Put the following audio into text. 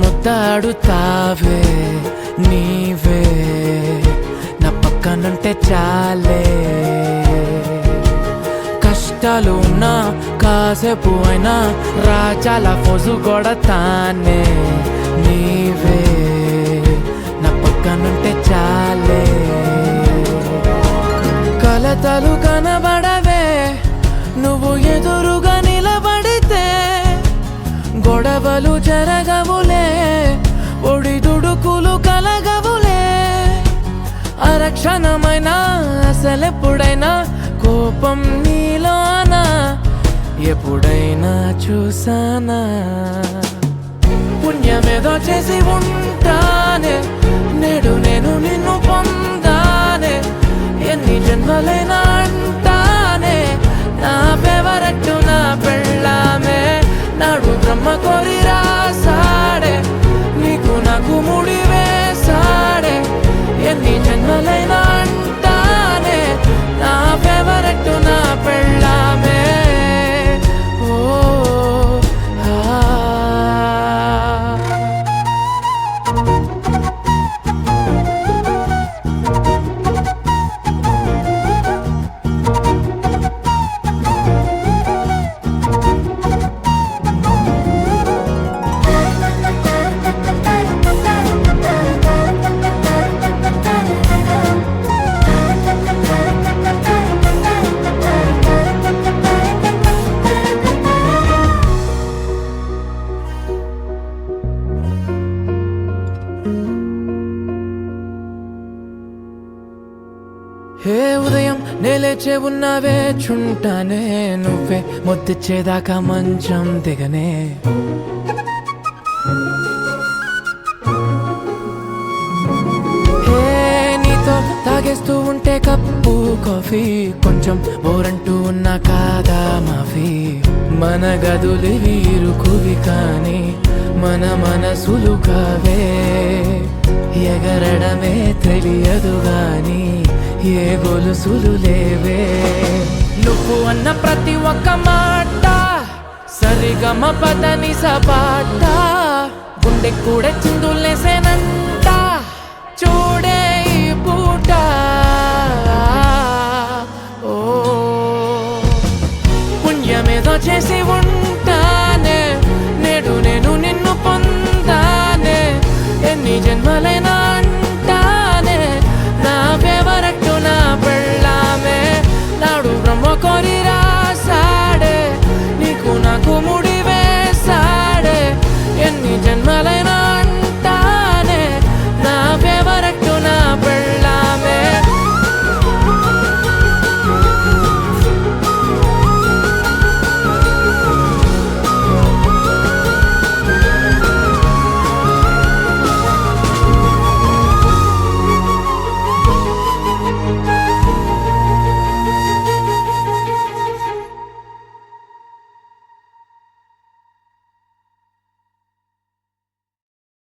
ముద్దాడుతావే నీవే నా పక్కనుంటే చాలే కష్టాలు ఉన్నా కాసేపు అయినా రాజాల ఫోజు కొడతానే నీవే నా పక్కనుంటే చాలే కలతలు కనబడవే నువ్వు ఎదురుగా నిలబడితే గొడవలు జరగవులే ఒడిదుడుకులు కలగవులే అరక్షణమైనా అసలెప్పుడైనా కోపం నీలోనా ఎప్పుడైనా చూసానా పుణ్యమేదో చేసి ఉంటానే నేడు నేను నిన్ను పొందానే ఎన్ని జన్మలైనా అంటానే నా ఫేవరెట్ నా పెళ్ళామే నాడు బ్రహ్మ కోరి రాసాడే నీకు నాకు ముడి వేసాడే ఎన్ని జన్మలైనా అంటానే నా ఫేవరెట్ నా పెళ్ళామే ఓ హే ఉదయం నేలేచే ఉన్నావే చుంటానే నువ్వే ముద్దిచ్చేదాకా మంచం దిగనే హే నీతో తాగేస్తూ ఉంటే కప్పు కాఫీ కొంచెం బోరంటూ ఉన్నా కాదా మాఫీ మన గదులు వీరుకువి కానీ మన మనసులు కావే ఎగరడమే తెలియదు గాని ఏ గొలుసులు లేవే నువ్వు అన్న ప్రతి ఒక్క మాట సరిగమ పదని సపాట గుండె కూడా చిందులేసేనంట చూడే